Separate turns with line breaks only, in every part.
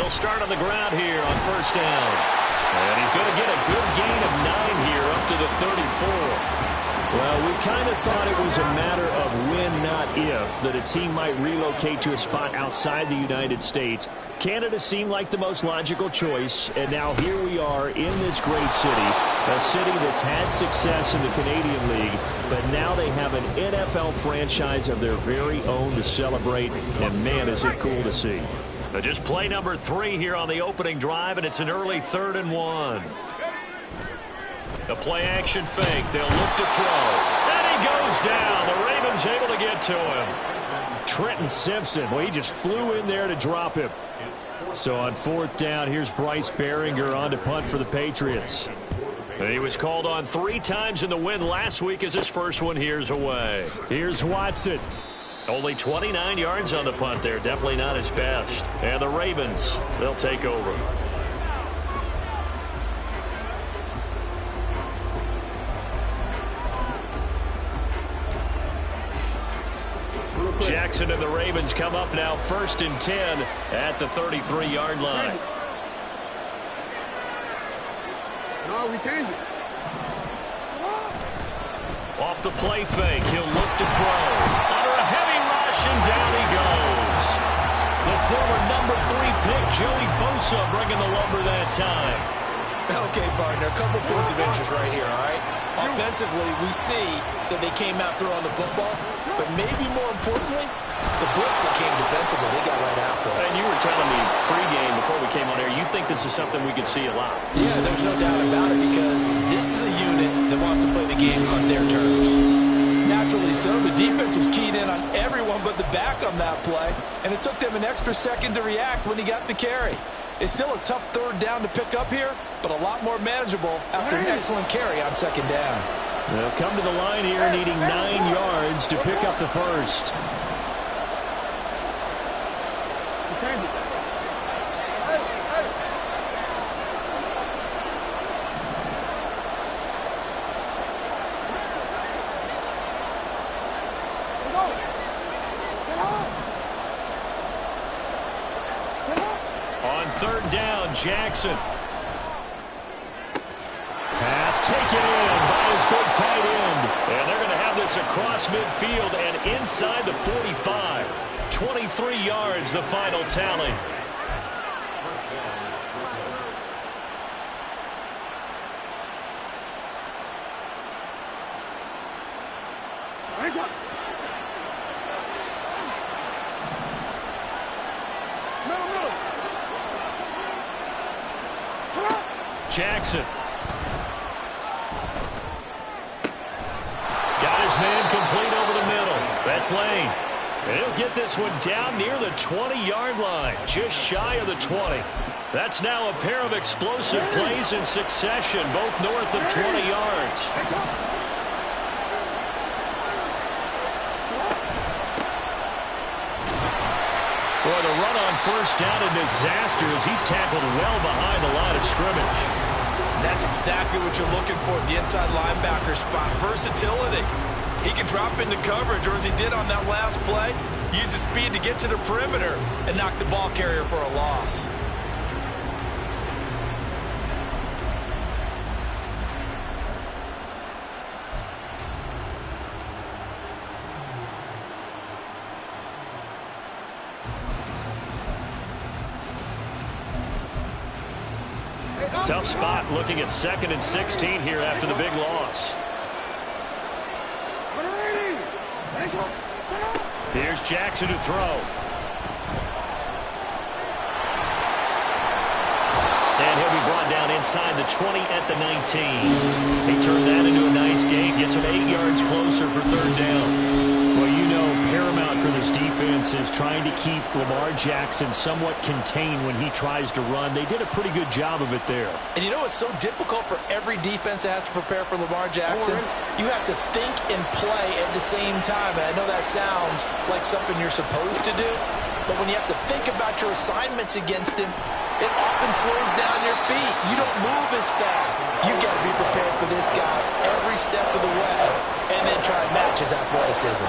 They'll start on the ground here on first down. And he's going to get a good gain of 9 here up to the 34.
Well, we kind of thought it was a matter of when, not if, that a team might relocate to a spot outside the United States. Canada seemed like the most logical choice, and now here we are in this great city, a city that's had success in the Canadian League, but now they have an NFL franchise of their very own to celebrate, and man, is it cool to see.
But just play number 3 here on the opening drive, and it's an early 3rd and 1. The play-action fake. They'll look to throw. And he goes down. The Ravens able to get to him.
Trenton Simpson, well, he just flew in there to drop him. So on 4th down, here's Bryce Baringer on to punt for the Patriots.
And he was called on 3 times in the win last week as his first one here's away.
Here's Watson.
Only 29 yards on the punt there. Definitely not his best. And the Ravens, they'll take over. Jackson and the Ravens come up now 1st and 10 at the 33-yard line.
No, we changed it.
Off the play fake, he'll look to throw. Under a heavy rush, and down he goes. The former number 3 pick, Joey Bosa, bringing the lumber that time.
Okay, partner, a couple points of interest right here, all right? Offensively, we see that they came out throwing the football, but maybe more importantly, the blitz that came defensively, they got right after it.
And you were telling me pregame before we came on air, you think this is something we could see a lot.
Yeah, there's no doubt about it because this is a unit that wants to play the game on their terms.
Naturally so. The defense was keyed in on everyone but the back on that play, and it took them an extra second to react when he got the carry. It's still a tough 3rd down to pick up here, but a lot more manageable after an excellent carry on 2nd down.
They'll come to the line here needing 9 yards to pick up the first.
On 3rd down, Jackson.
Pass taken in by his big tight end.
And they're going to have this across midfield and inside the 45. 23 yards, the final tally. Jackson. Got his man complete over the middle. That's Lane. And he'll get this one down near the 20-yard line, just shy of the 20. That's now a pair of explosive plays in succession, both north of 20 yards. Boy, the run on 1st down, a disaster as he's tackled well behind the line of scrimmage.
And that's exactly what you're looking for at the inside linebacker spot. Versatility. He can drop into coverage, or as he did on that last play, use his speed to get to the perimeter and knock the ball carrier for a loss.
Tough spot looking at 2nd and 16 here after the big loss. Here's Jackson to throw. And he'll be brought down inside the 20 at the 19. He turned that into a nice gain, gets him 8 yards closer for 3rd down.
Well, you know, paramount for this defense is trying to keep Lamar Jackson somewhat contained when he tries to run. They did a pretty good job of it there.
And you know it's so difficult for every defense that has to prepare for Lamar Jackson? You have to think and play at the same time. And I know that sounds like something you're supposed to do, but when you have to think about your assignments against him, it often slows down your feet. You don't move as fast. You got to be prepared for this guy every step of the way and then try and match his athleticism.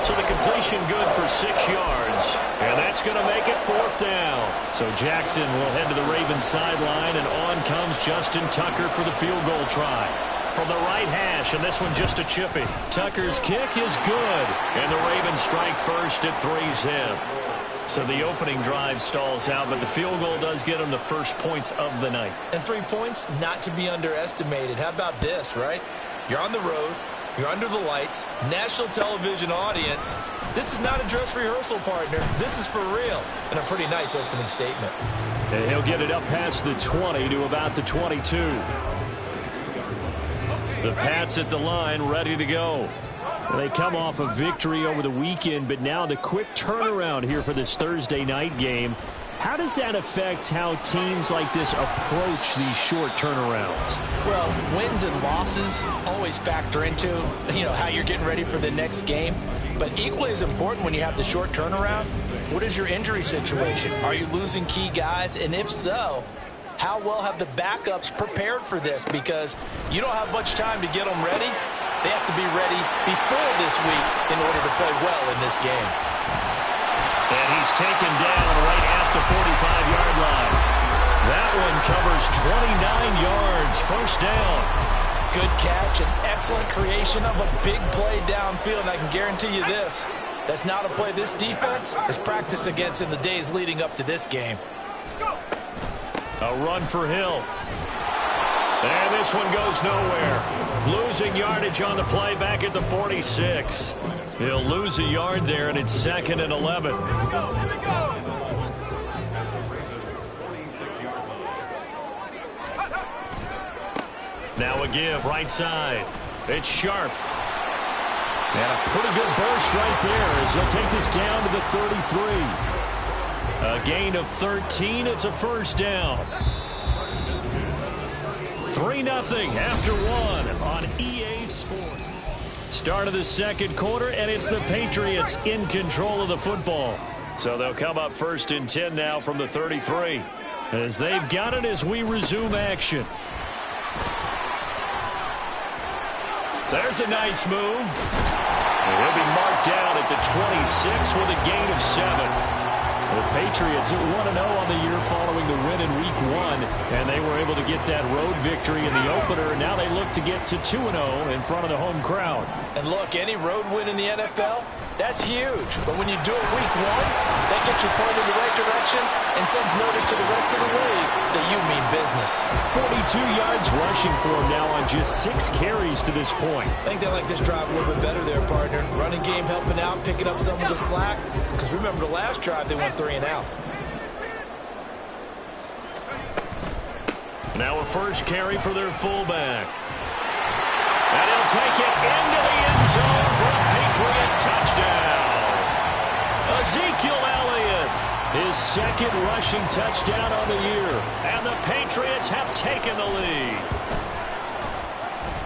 So the completion good for 6 yards. And that's going to make it 4th down. So Jackson will head to the Ravens sideline, and on comes Justin Tucker for the field goal try. From the right hash, and this one just a chippy. Tucker's kick is good. And the Ravens strike first at 3's in. So the opening drive stalls out, but the field goal does get them the first points of the night.
And 3 points, not to be underestimated. How about this, right? You're on the road. You're under the lights. National television audience. This is not a dress rehearsal, partner. This is for real. And a pretty nice opening statement.
And he'll get it up past the 20 to about the 22. The Pats at the line, ready to go. They come off a victory over the weekend, but now the quick turnaround here for this Thursday night game. How does that affect how teams like this approach these short turnarounds?
Well, wins and losses always factor into, how you're getting ready for the next game. But equally as important when you have the short turnaround, what is your injury situation? Are you losing key guys? And if so, how well have the backups prepared for this? Because you don't have much time to get them ready. They have to be ready before this week in order to play well in this game.
And he's taken down right at the 45-yard line. That one covers 29 yards, first down.
Good catch and excellent creation of a big play downfield. And I can guarantee you this, that's not a play this defense has practiced against in the days leading up to this game.
A run for Hill. And this one goes nowhere. Losing yardage on the play back at the 46. He'll lose a yard there, and it's 2nd and 11. Now a give, right side. It's Sharp. And a pretty good burst right there as he'll take this down to the 33. A gain of 13. It's a first down. 3-0 after 1 on EA Sports. Start of the second quarter, and it's the Patriots in control of the football. So they'll come up 1st and 10 now from the 33. As they've got it as we resume action. There's a nice move. And he'll be marked down at the 26 with a gain of 7. The Patriots 1-0 on the year following the win in Week 1, and they were able to get that road victory in the opener. Now they look to get to 2-0 in front of the home crowd.
And look, any road win in the NFL, that's huge. But when you do it Week 1, that gets you pointed in the right direction and sends notice to the rest of the league that you mean business.
42 yards rushing for him now on just 6 carries to this point.
I think they like this drive a little bit better there, partner. Running game helping out, picking up some of the slack. Because remember, the last drive they went 3 and out.
Now a first carry for their fullback. And he'll take it into the end zone for a Patriot touchdown. Ezekiel Elliott, his 2nd rushing touchdown on the year. And the Patriots have taken the lead.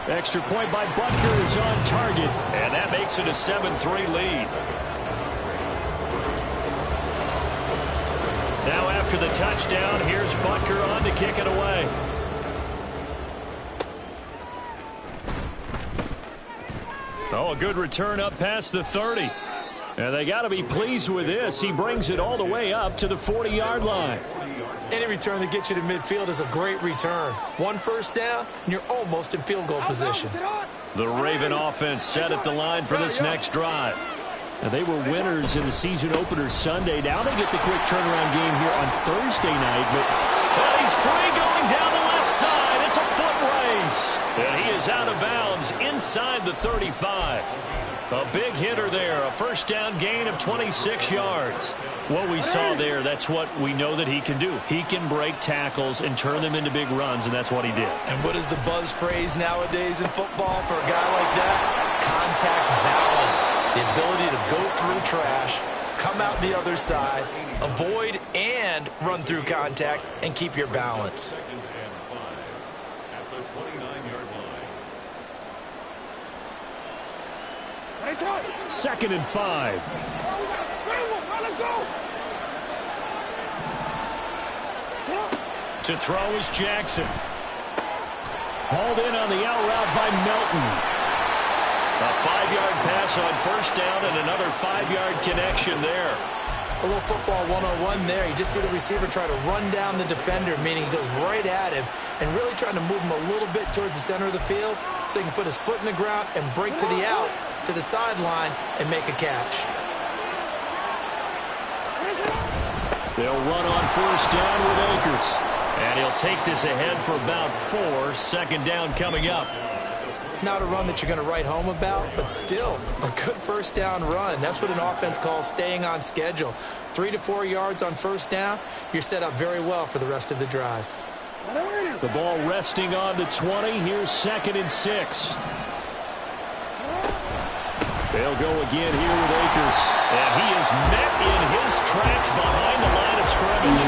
Extra point by Butker is on target. And that makes it a 7-3 lead. Now after the touchdown, here's Butker on to kick it away. Oh, a good return up past the 30. And they got to be pleased with this. He brings it all the way up to the 40-yard line.
Any return that gets you to midfield is a great return. 1 first down, and you're almost in field goal position.
The Raven offense set at the line for this next drive.
And they were winners in the season opener Sunday. Now they get the quick turnaround game here on Thursday night.
But he's free going down the left side. It's a foot race. And he is out of bounds inside the 35. A big hitter there. A first down gain of 26 yards. What we saw there, that's what we know that he can do. He can break tackles and turn them into big runs, and that's what he did.
And what is the buzz phrase nowadays in football for a guy like that? Contact balance. The ability to go through trash, come out the other side, avoid and run through contact, and keep your balance.
Second and 5.
To throw is Jackson.
Hauled in on the out route by Melton.
A 5-yard pass on first down and another 5-yard connection there.
A little football 101 there. You just see the receiver try to run down the defender, meaning he goes right at him and really trying to move him a little bit towards the center of the field so he can put his foot in the ground and break to the out, to the sideline, and make a catch.
They'll run on first down with Akers. And he'll take this ahead for about 4. Second down coming up.
Not a run that you're going to write home about, but still a good first down run. That's what an offense calls staying on schedule. 3 to 4 yards on first down, you're set up very well for the rest of the drive.
The ball resting on the 20. Here's 2nd and 6. They'll go again here with Akers. And he is met in his tracks behind the line of scrimmage.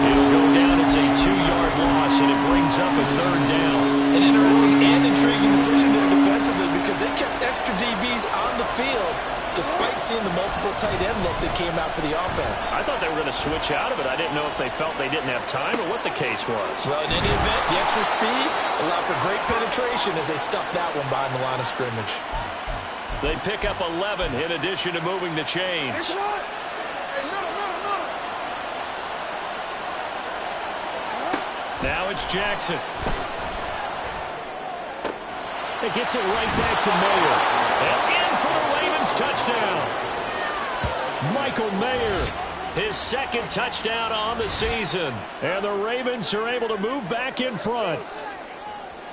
It'll go down as a 2-yard loss, and it brings up a 3rd down.
An interesting and intriguing decision there defensively because they kept extra DBs on the field despite seeing the multiple tight end look that came out for the offense.
I thought they were going to switch out of it. I didn't know if they felt they didn't have time or what the case was.
Well, in any event, the extra speed allowed for great penetration as they stuffed that one behind the line of scrimmage.
They pick up 11 in addition to moving the chains. Now it's Jackson. It gets it right back to Mayer. And in for the Ravens touchdown. Michael Mayer, his 2nd touchdown on the season. And the Ravens are able to move back in front.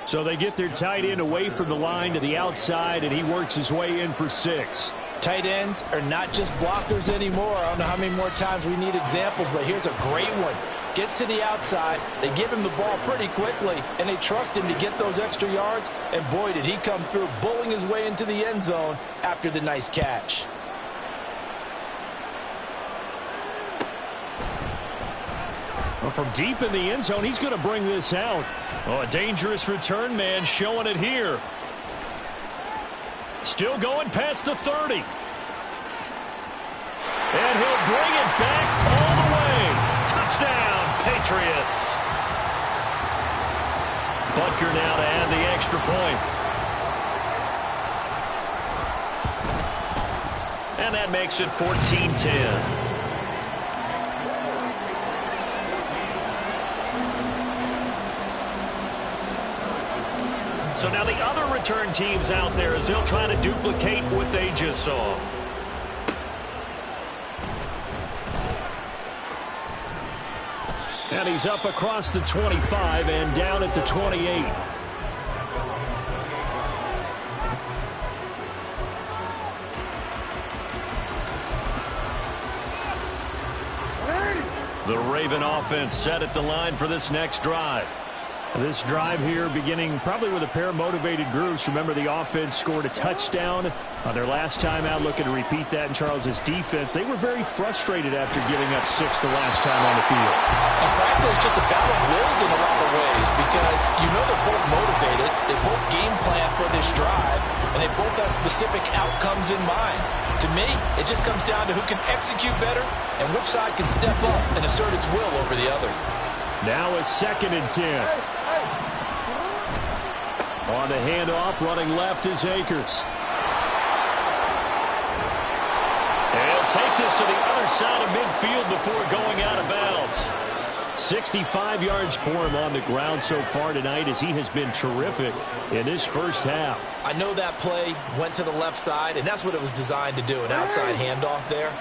So they get their tight end away from the line to the outside, and he works his way in for 6.
Tight ends are not just blockers anymore. I don't know how many more times we need examples, but here's a great one. Gets to the outside, they give him the ball pretty quickly, and they trust him to get those extra yards, and boy, did he come through, bowling his way into the end zone after the nice catch.
Well, from deep in the end zone, he's going to bring this out. Oh, a dangerous return man showing it here. Still going past the 30. And he'll bring it back all the way. Touchdown, Patriots. Butker now to add the extra point. And that makes it 14-10. So now the other return teams out there as they'll try to duplicate what they just saw. And he's up across the 25 and down at the 28. The Raven offense set at the line for this next drive. This drive here beginning probably with a pair of motivated groups. Remember, the offense scored a touchdown on their last time out, looking to repeat that in Charles's defense. They were very frustrated after giving up 6 the last time on the field.
And frankly, it's just a battle of wills in a lot of ways because you know they're both motivated, they both game plan for this drive, and they both have specific outcomes in mind. To me, it just comes down to who can execute better and which side can step up and assert its will over the other.
Now a 2nd and 10. On the handoff, running left is Akers. And he'll take this to the other side of midfield before going out of bounds. 65 yards for him on the ground so far tonight as he has been terrific in this first half.
I know that play went to the left side, and that's what it was designed to do, an outside handoff there.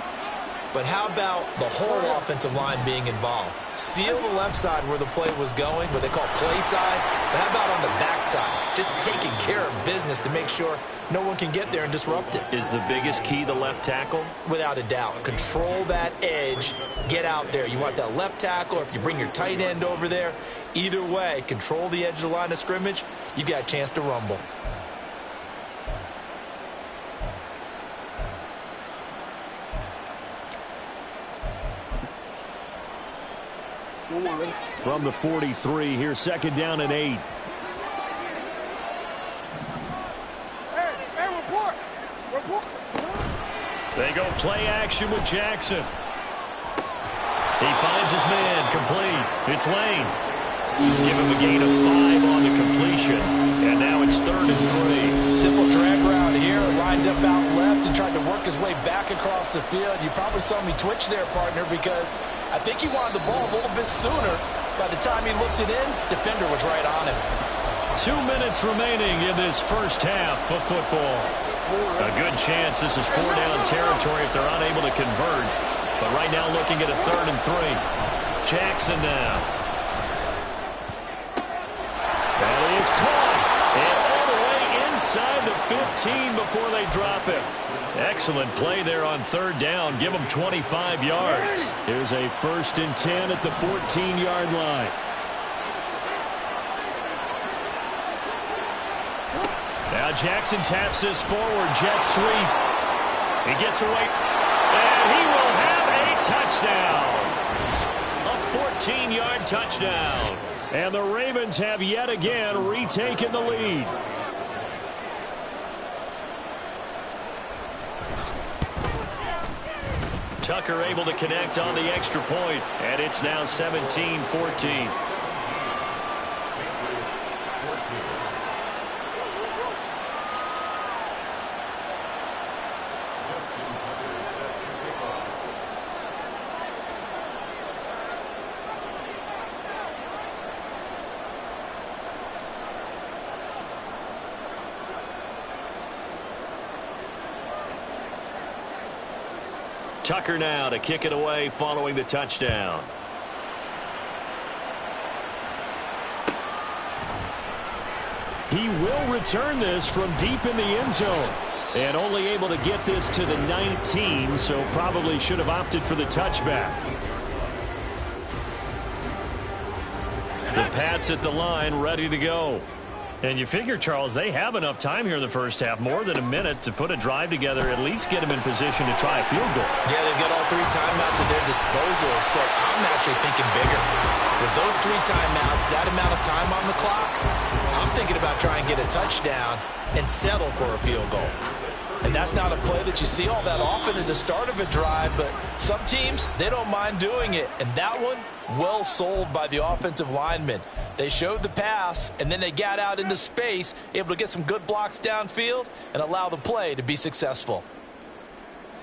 But how about the whole offensive line being involved? Seal the left side where the play was going, what they call play side. But how about on the back side? Just taking care of business to make sure no one can get there and disrupt it.
Is the biggest key the left tackle?
Without a doubt. Control that edge. Get out there. You want that left tackle, or if you bring your tight end over there, either way, control the edge of the line of scrimmage, you got a chance to rumble.
From the 43, here's 2nd down and 8. They go play action with Jackson. He finds his man complete. It's Lane.
Give him a gain of 5 on the completion. And now it's 3rd and 3.
Simple drag route here, lined up out left and tried to work his way back across the field. You probably saw me twitch there, partner, because I think he wanted the ball a little bit sooner. By the time he looked it in, defender was right on him.
2 minutes remaining in this first half of football. A good chance this is 4-down territory if they're unable to convert. But right now looking at a 3rd and 3. Jackson now. That is caught. And all the way inside the 15 before they drop it. Excellent play there on 3rd down. Give them 25 yards.
Here's a 1st and 10 at the 14-yard line.
Now Jackson taps this forward, jet sweep. He gets away, and he will have a touchdown. A 14-yard touchdown.
And the Ravens have yet again retaken the lead.
Tucker able to connect on the extra point, and it's now 17-14. Tucker now to kick it away following the touchdown.
He will return this from deep in the end zone. And only able to get this to the 19, so probably should have opted for the touchback.
The Pats at the line ready to go. And you figure, Charles, they have enough time here in the first half, more than a minute, to put a drive together, at least get them in position to try a field goal.
Yeah, they've got all 3 timeouts at their disposal, so I'm actually thinking bigger. With those 3 timeouts, that amount of time on the clock, I'm thinking about trying to get a touchdown and settle for a field goal. And that's not a play that you see all that often at the start of a drive, but some teams, they don't mind doing it. And that one, well sold by the offensive lineman. They showed the pass, and then they got out into space, able to get some good blocks downfield and allow the play to be successful.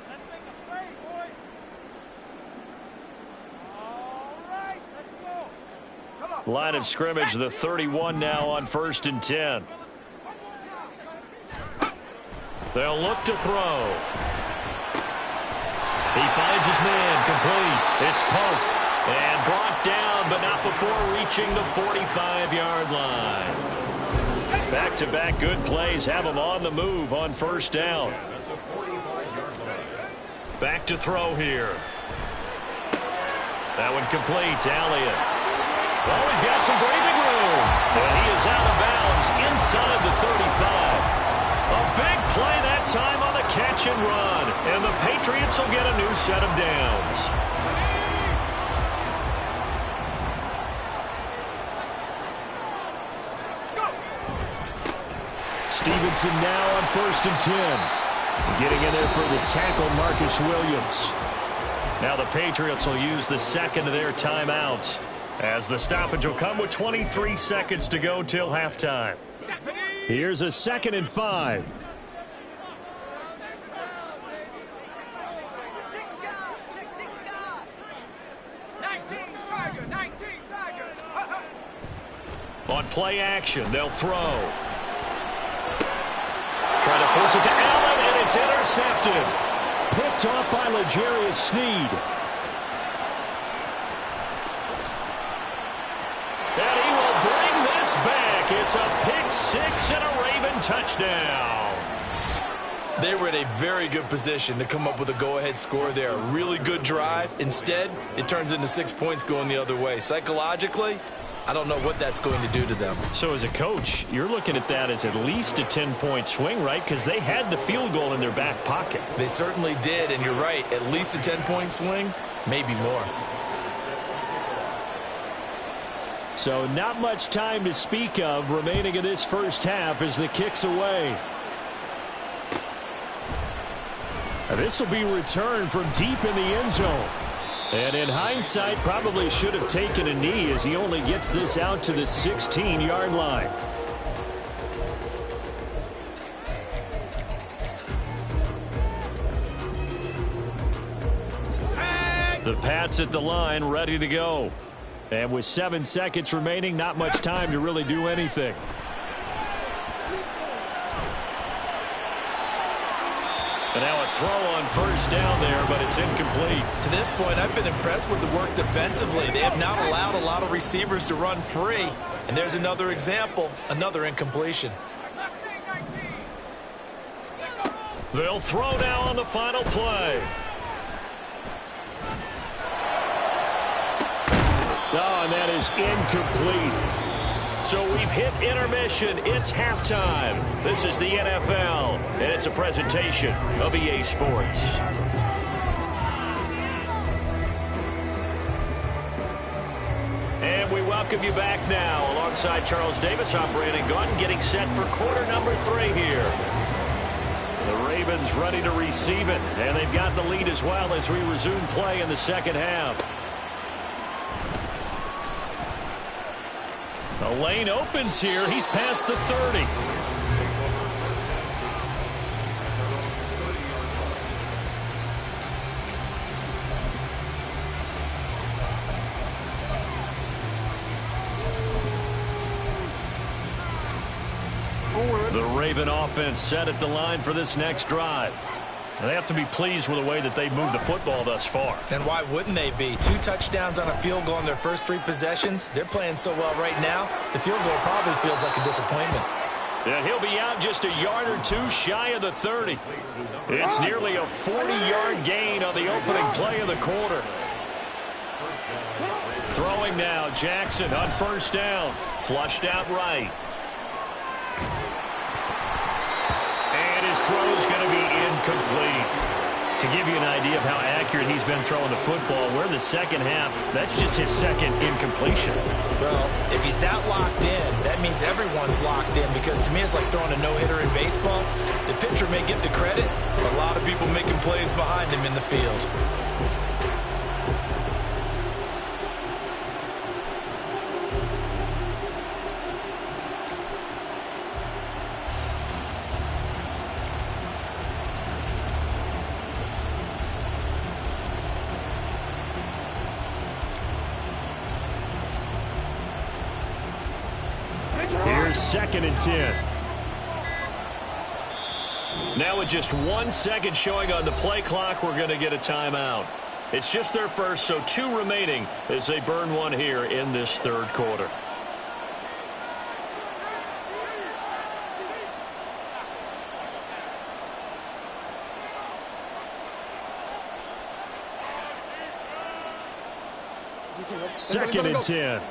Let's make a play, boys. All right, let's go. Come on.
Line of scrimmage, the 31 now on 1st and 10. They'll look to throw. He finds his man, complete. It's Pope. And brought down, but not before reaching the 45-yard line. Back-to-back good plays have him on the move on 1st down. Back to throw here. That one complete to Elliott. Oh, he's got some breathing room. And he is out of bounds inside the 35. A big play that time on the catch and run. And the Patriots will get a new set of downs.
Stevenson now on 1st and 10. Getting in there for the tackle, Marcus Williams.
Now the Patriots will use the second of their timeouts, as the stoppage will come with 23 seconds to go till halftime.
Here's a 2nd and 5.
On play action, they'll throw. Trying to force it to Allen, and it's intercepted.
Picked off by L'Jarius Sneed.
And he will bring this back. It's a pick 6 and a Raven touchdown.
They were in a very good position to come up with a go-ahead score there. A really good drive. Instead, it turns into 6 points going the other way. Psychologically, I don't know what that's going to do to them.
So as a coach, you're looking at that as at least a 10-point swing, right? Because they had the field goal in their back pocket.
They certainly did, and you're right. At least a 10-point swing, maybe more.
So not much time to speak of remaining in this first half as the kick's away. This will be returned from deep in the end zone. And in hindsight, probably should have taken a knee as he only gets this out to the 16-yard line. The Pats at the line, ready to go. And with 7 seconds remaining, not much time to really do anything. And now a throw on first down there, but it's incomplete.
To this point, I've been impressed with the work defensively. They have not allowed a lot of receivers to run free. And there's another example, another incompletion.
They'll throw now on the final play.
Oh, and that is incomplete.
So we've hit intermission. It's halftime. This is the NFL, and it's a presentation of EA Sports. And we welcome you back now. Alongside Charles Davis, I'm Brandon Gaudin, getting set for quarter number 3 here. The Ravens ready to receive it, and they've got the lead as well as we resume play in the second half. The lane opens here. He's past the 30. The Raven offense set at the line for this next drive. And they have to be pleased with the way that they've moved the football thus far.
And why wouldn't they be? 2 touchdowns on a field goal in their first 3 possessions. They're playing so well right now, the field goal probably feels like a disappointment.
And he'll be out just a yard or 2 shy of the 30. It's nearly a 40-yard gain on the opening play of the quarter. Throwing now, Jackson on first down. Flushed out right. And his throw's going to be incomplete. To give you an idea of how accurate he's been throwing the football, we're in the second half. That's just his second incompletion.
Well, if he's that locked in, that means everyone's locked in, because to me it's like throwing a no-hitter in baseball. The pitcher may get the credit, but a lot of people making plays behind him in the field.
Here's 2nd and 10.
Now with just 1 second showing on the play clock, we're going to get a timeout. It's just their first, so 2 remaining as they burn 1 here in this third quarter.
Second and 10.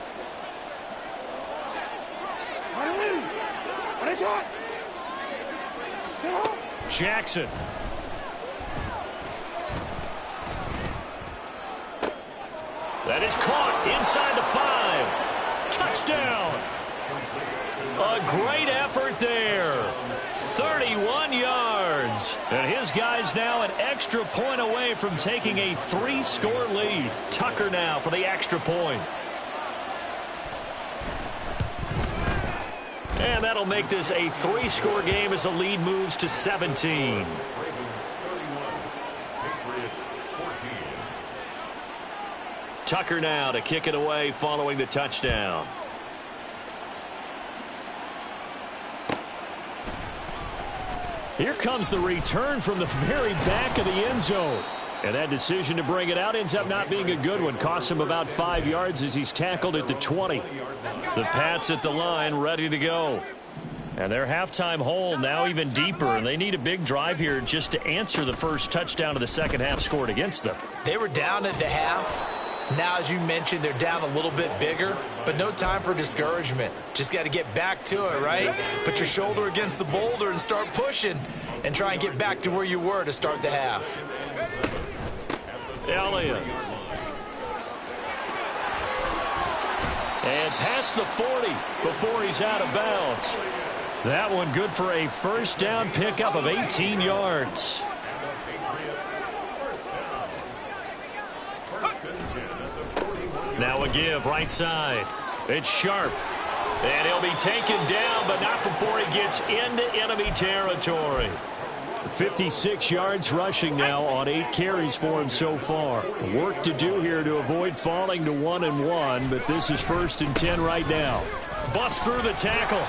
Jackson. That is caught inside the 5. Touchdown. A great effort there. 31 yards. And his guy's now an extra point away from taking a 3-score lead. Tucker now for the extra point. And that'll make this a 3-score game as the lead moves to 17. Tucker now to kick it away following the touchdown.
Here comes the return from the very back of the end zone. And that decision to bring it out ends up not being a good one. Costs him about 5 yards as he's tackled at the 20.
The Pats at the line, ready to go. And their halftime hole now even deeper. And they need a big drive here just to answer the first touchdown of the second half scored against them.
They were down at the half. Now, as you mentioned, they're down a little bit bigger, but no time for discouragement. Just got to get back to it, right? Put your shoulder against the boulder and start pushing and try and get back to where you were to start the half.
Elliott. And past the 40 before he's out of bounds. That one good for a first down pickup of 18 yards. Now a give right side. It's Sharp. And he'll be taken down, but not before he gets into enemy territory.
56 yards rushing now on 8 carries for him so far. Work to do here to avoid falling to 1-1, but this is 1st and 10 right now.
Bust through the tackle.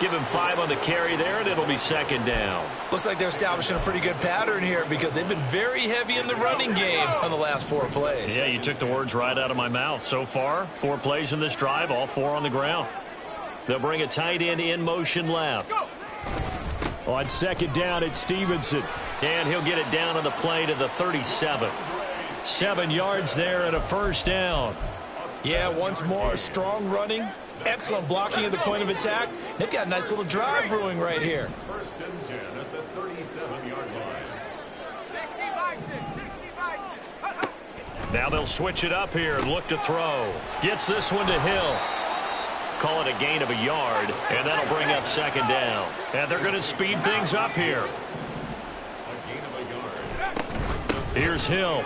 Give him 5 on the carry there, and it'll be 2nd down.
Looks like they're establishing a pretty good pattern here because they've been very heavy in the running game on the last 4 plays.
Yeah, you took the words right out of my mouth. So far, 4 plays in this drive, all 4 on the ground. They'll bring a tight end in motion left.
On 2nd down, it's Stevenson.
And he'll get it down on the play to the 37. 7 yards there and a 1st down.
Yeah, once more, strong running, excellent blocking at the point of attack. They've got a nice little drive brewing right here.
1st and 10 at the 37-yard line. 60-by-6.
Now they'll switch it up here and look to throw. Gets this one to Hill. Call it a gain of a yard, and that'll bring up 2nd down. And they're going to speed things up here. Here's Hill.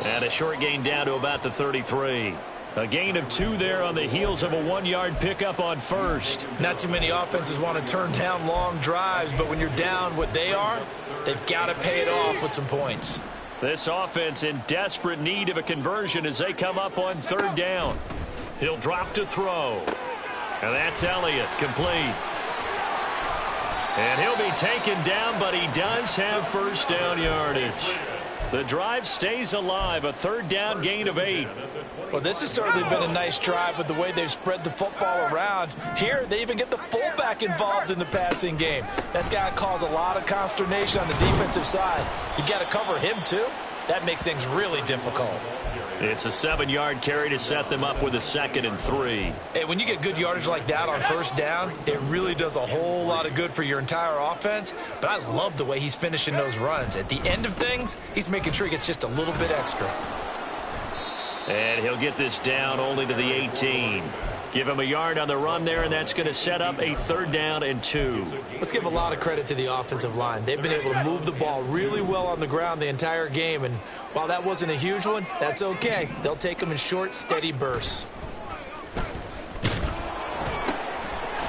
And a short gain down to about the 33. A gain of 2 there on the heels of a 1-yard pickup on 1st.
Not too many offenses want to turn down long drives, but when you're down what they are, they've got to pay it off with some points.
This offense in desperate need of a conversion as they come up on 3rd down. He'll drop to throw. And that's Elliott, complete. And he'll be taken down, but he does have 1st down yardage. The drive stays alive, a 3rd down gain of 8.
Well, this has certainly been a nice drive with the way they've spread the football around. Here, they even get the fullback involved in the passing game. That's got to cause a lot of consternation on the defensive side. You got to cover him, too. That makes things really difficult.
It's a 7-yard carry to set them up with a 2nd and 3.
Hey, when you get good yardage like that on 1st down, it really does a whole lot of good for your entire offense. But I love the way he's finishing those runs. At the end of things, he's making sure he gets just a little bit extra.
And he'll get this down only to the 18. Give him a yard on the run there, and that's going to set up a 3rd down and 2.
Let's give a lot of credit to the offensive line. They've been able to move the ball really well on the ground the entire game, and while that wasn't a huge one, that's okay. They'll take them in short, steady bursts.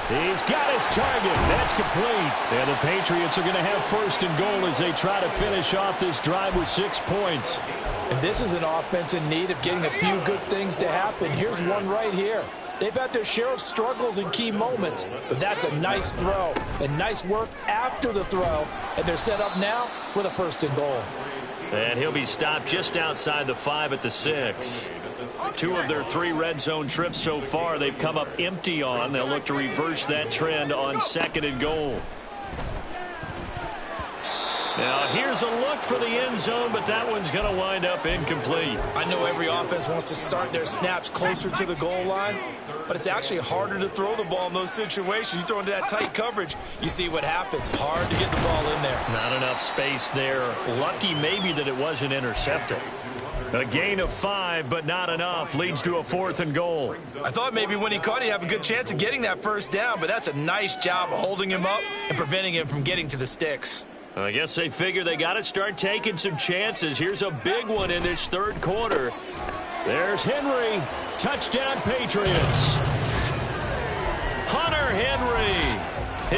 He's got his target. That's complete. And the Patriots are going to have 1st and goal as they try to finish off this drive with 6 points.
And this is an offense in need of getting a few good things to happen. Here's one right here. They've had their share of struggles in key moments, but that's a nice throw and nice work after the throw. And they're set up now with a 1st and goal.
And he'll be stopped just outside the 5 at the 6. 2 of their 3 red zone trips so far they've come up empty on. They'll look to reverse that trend on 2nd and goal. Now here's a look for the end zone, but that one's going to wind up incomplete.
I know every offense wants to start their snaps closer to the goal line, but it's actually harder to throw the ball in those situations. You throw into that tight coverage, you see what happens. Hard to get the ball in there.
Not enough space there. Lucky maybe that it wasn't intercepted. A gain of 5, but not enough. Leads to a 4th and goal.
I thought maybe when he caught it, he'd have a good chance of getting that 1st down, but that's a nice job of holding him up and preventing him from getting to the sticks.
I guess they figure they got to start taking some chances. Here's a big one in this 3rd quarter.
There's Henry. Touchdown, Patriots.
Hunter Henry,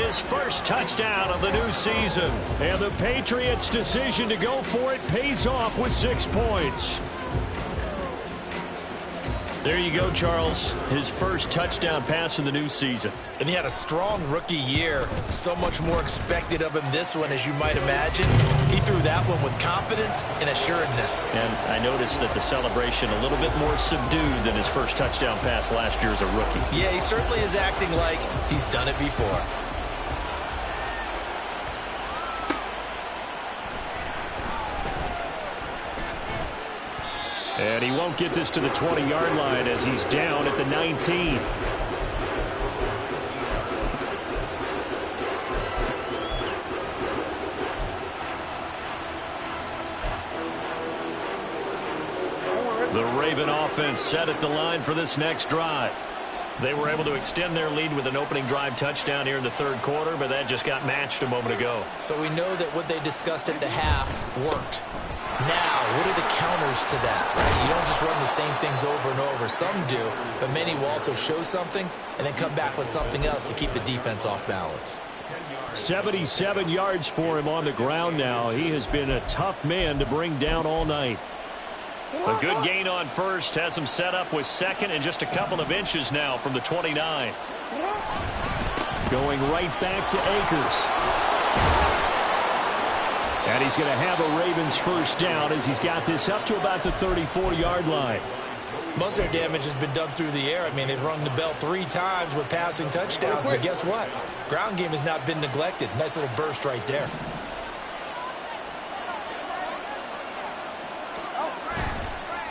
his 1st touchdown of the new season.
And the Patriots' decision to go for it pays off with 6 points.
There you go, Charles. His 1st touchdown pass in the new season.
And he had a strong rookie year. So much more expected of him this one, as you might imagine. He threw that one with confidence and assuredness.
And I noticed that the celebration a little bit more subdued than his 1st touchdown pass last year as a rookie.
Yeah, he certainly is acting like he's done it before.
And he won't get this to the 20-yard line as he's down at the 19.
The Raven offense set at the line for this next drive. They were able to extend their lead with an opening drive touchdown here in the 3rd quarter, but that just got matched a moment ago.
So we know that what they discussed at the half worked.
Now, what are the counters to that, right? You don't just run the same things over and over. Some do, but many will also show something and then come back with something else to keep the defense off balance.
77 yards for him on the ground now. He has been a tough man to bring down all night.
A good gain on first has him set up with second and just a couple of inches now from the 29.
Going right back to Akers. And he's going to have a Ravens first down as he's got this up to about the 34-yard line.
Most of their damage has been done through the air. I mean, they've rung the bell 3 times with passing touchdowns. But guess what? Ground game has not been neglected. Nice little burst right there.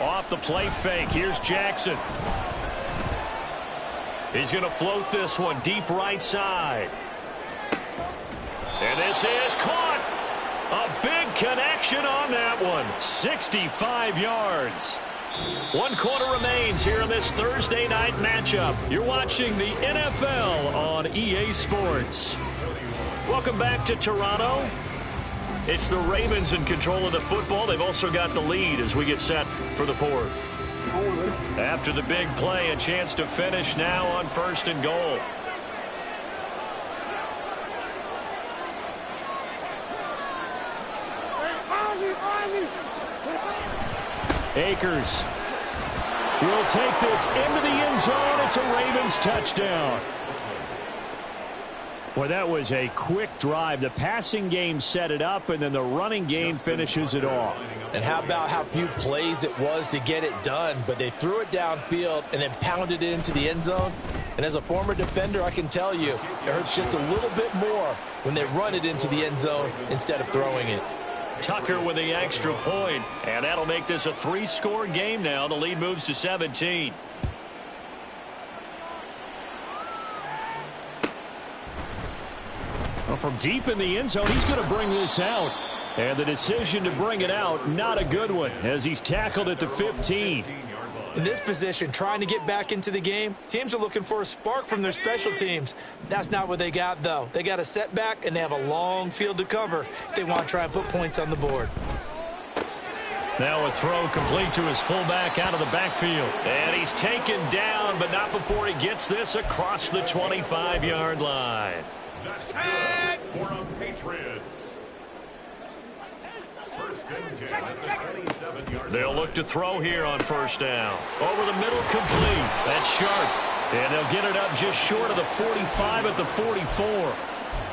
Off the play fake. Here's Jackson. He's going to float this one deep right side. And this is caught. A big connection on that one. 65 yards. 1 quarter remains here in this Thursday night matchup. You're watching the NFL on EA Sports. Welcome back to Toronto. It's the Ravens in control of the football. They've also got the lead as we get set for the fourth. After the big play, a chance to finish now on 1st and goal.
Akers will take this into the end zone. It's a Ravens touchdown. Well, that was a quick drive. The passing game set it up, and then the running game finishes it off.
And how about how few plays it was to get it done, but they threw it downfield and then pounded it into the end zone. And as a former defender, I can tell you, it hurts just a little bit more when they run it into the end zone instead of throwing it.
Tucker with the extra point, and that'll make this a 3-score game now. The lead moves to 17.
Well, from deep in the end zone, he's going to bring this out. And the decision to bring it out, not a good one, as he's tackled at the 15.
In this position, trying to get back into the game, teams are looking for a spark from their special teams. That's not what they got, though. They got a setback, and they have a long field to cover if they want to try and put points on the board.
Now a throw complete to his fullback out of the backfield. And he's taken down, but not before he gets this across the 25-yard line.
That's good for the Patriots.
They'll look to throw here on 1st down. Over the middle, complete. That's sharp. And they'll get it up just short of the 45 at the 44.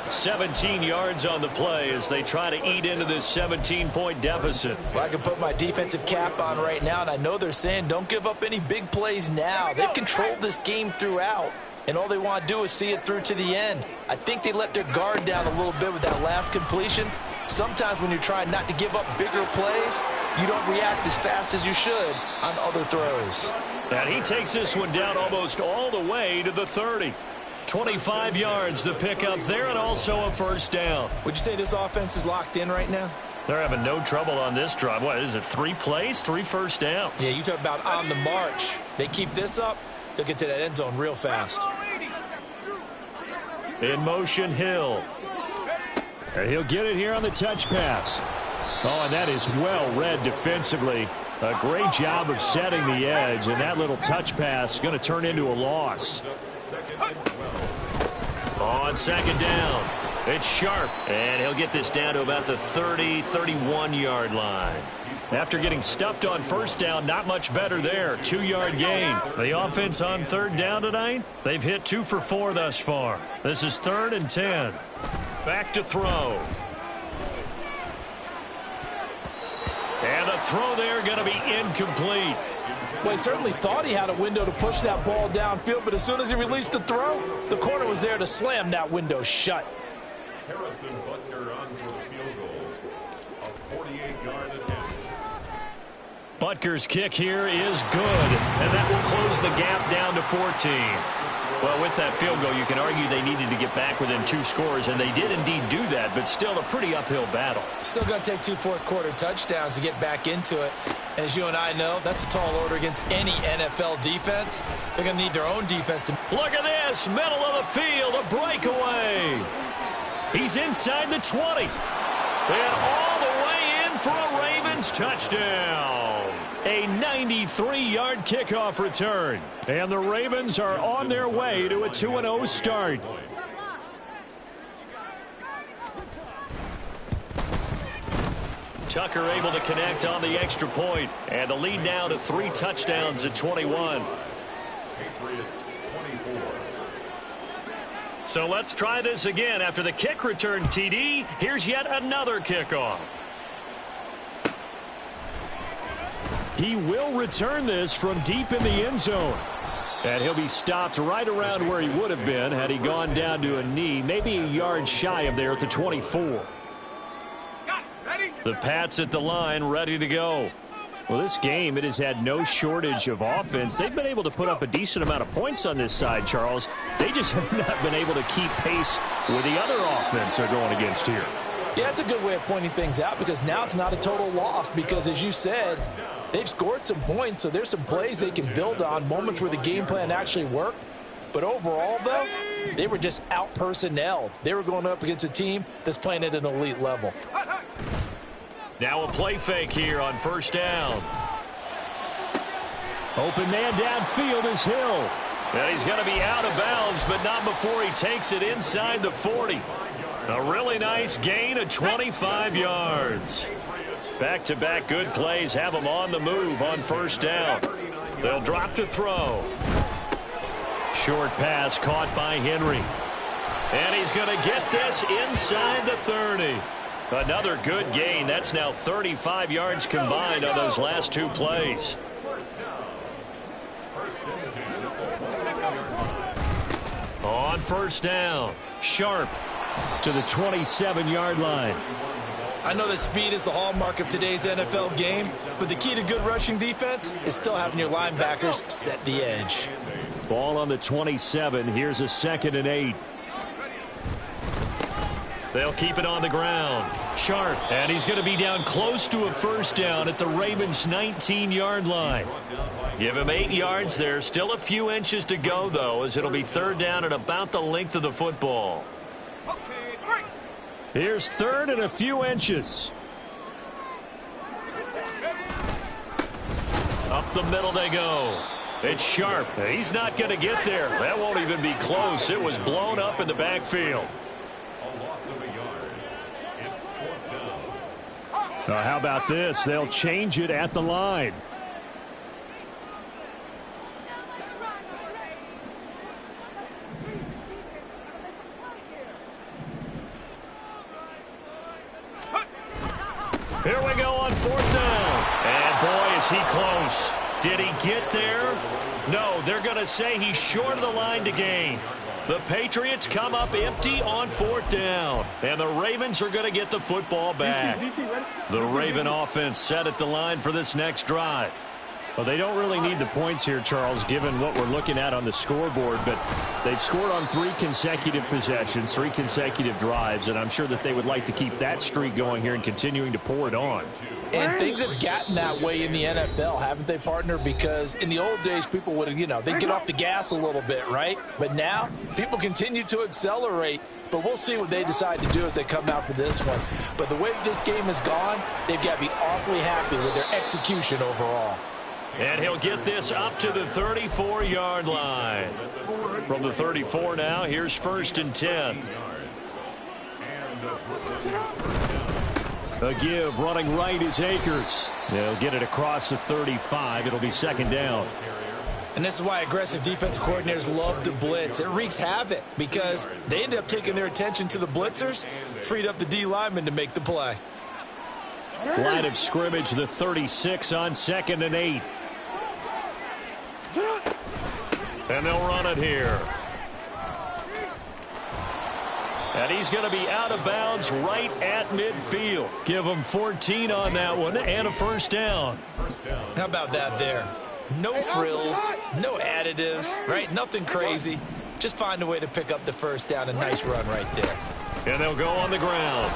17 yards on the play as they try to eat into this 17-point deficit.
Well, I can put my defensive cap on right now, and I know they're saying don't give up any big plays now. They've controlled this game throughout, and all they want to do is see it through to the end. I think they let their guard down a little bit with that last completion. Sometimes when you're trying not to give up bigger plays, you don't react as fast as you should on other throws.
And he takes this one down almost all the way to the 30. 25 yards the pickup there, and also a 1st down.
Would you say this offense is locked in right now?
They're having no trouble on this drive. What is it, 3 plays, 3 first downs?
Yeah, you talk about on the march. They keep this up, they'll get to that end zone real fast.
In motion, Hill.
And he'll get it here on the touch pass. Oh, and that is well read defensively. A great job of setting the edge, and that little touch pass is going to turn into a loss.
On 2nd down, it's Sharp, and he'll get this down to about the 30, 31-yard line. After getting stuffed on 1st down, not much better there. 2-yard gain. The offense on 3rd down tonight, they've hit 2 for 4 thus far. This is 3rd and 10. Back to throw. And the throw there going to be incomplete.
Well, he certainly thought he had a window to push that ball downfield, but as soon as he released the throw, the corner was there to slam that window shut.
Harrison Butker on for the field goal. A 48-yard attempt.
Butker's kick here is good, and that will close the gap down to 14. Well, with that field goal, you can argue they needed to get back within 2 scores, and they did indeed do that, but still a pretty uphill battle.
Still going to take 2 fourth-quarter touchdowns to get back into it. And as you and I know, that's a tall order against any NFL defense. They're going to need their own defense to...
Look at this, middle of the field, a breakaway. He's inside the 20. And all the way in for a Ravens Ravens touchdown. A 93-yard kickoff return. And the Ravens are on their way to a 2-0 start. Tucker able to connect on the extra point. And the lead now to 3 touchdowns at 21.
Patriots 24.
So let's try this again. After the kick return TD, here's yet another kickoff. He will return this from deep in the end zone. And he'll be stopped right around where he would have been had he gone down to a knee, maybe a yard shy of there at the 24. The Pats at the line, ready to go. Well, this game, it has had no shortage of offense. They've been able to put up a decent amount of points on this side, Charles. They just have not been able to keep pace with the other offense they're going against here.
Yeah, it's a good way of pointing things out because now it's not a total loss because, as you said, they've scored some points, so there's some plays they can build on, moments where the game plan actually worked. But overall, though, they were just out-personnelled. They were going up against a team that's playing at an elite level.
Now a play fake here on first down. Open man downfield is Hill. And he's going to be out of bounds, but not before he takes it inside the 40. A really nice gain of 25 yards. Back-to-back good plays have him on the move on first down. They'll drop to throw. Short pass caught by Henry. And he's going to get this inside the 30. Another good gain. That's now 35 yards combined on those last 2 plays. On first down, Sharp to the 27-yard line.
I know that speed is the hallmark of today's NFL game, but the key to good rushing defense is still having your linebackers set the edge.
Ball on the 27. Here's a 2nd and 8. They'll keep it on the ground. Sharp, and he's going to be down close to a first down at the Ravens' 19-yard line. Give him 8 yards there. Still a few inches to go, though, as it'll be 3rd down at about the length of the football. Here's 3rd and a few inches. Up the middle they go. It's Sharp. He's not going to get there. That won't even be close. It was blown up in the backfield. How about this? They'll change it at the line. Here we go on 4th down. And boy, is he close. Did he get there? No, they're going to say he's short of the line to gain. The Patriots come up empty on 4th down. And the Ravens are going to get the football back. The Raven offense set at the line for this next drive. Well, they don't really need the points here, Charles, given what we're looking at on the scoreboard. But they've scored on 3 consecutive possessions, 3 consecutive drives. And I'm sure that they would like to keep that streak going here and continuing to pour it on.
And things have gotten that way in the NFL, haven't they, partner? Because in the old days, people would, they'd get off the gas a little bit, right? But now, people continue to accelerate. But we'll see what they decide to do as they come out for this one. But the way this game has gone, they've got to be awfully happy with their execution overall.
And he'll get this up to the 34-yard line. From the 34 now, here's 1st and 10. A give running right is Akers. They'll get it across the 35. It'll be 2nd down.
And this is why aggressive defensive coordinators love to blitz. It wreaks havoc because they end up taking their attention to the blitzers, freed up the D lineman to make the play.
Line of scrimmage, the 36 on 2nd and 8. And they'll run it here. And he's going to be out of bounds right at midfield. Give him 14 on that one and a 1st down.
How about that there? No frills, no additives, right? Nothing crazy. Just find a way to pick up the 1st down. A nice run right there.
And they'll go on the ground.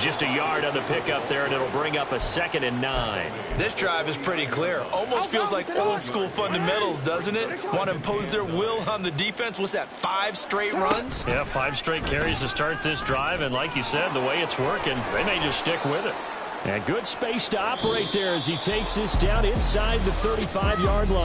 Just a yard on the pickup there, and it'll bring up a 2nd and 9.
This drive is pretty clear. Almost feels like old school fundamentals, doesn't it? Want to impose their will on the defense. What's that, 5 straight runs?
Yeah, 5 straight carries to start this drive, and like you said, the way it's working, they may just stick with it.
And good space to operate there as he takes this down inside the 35-yard line.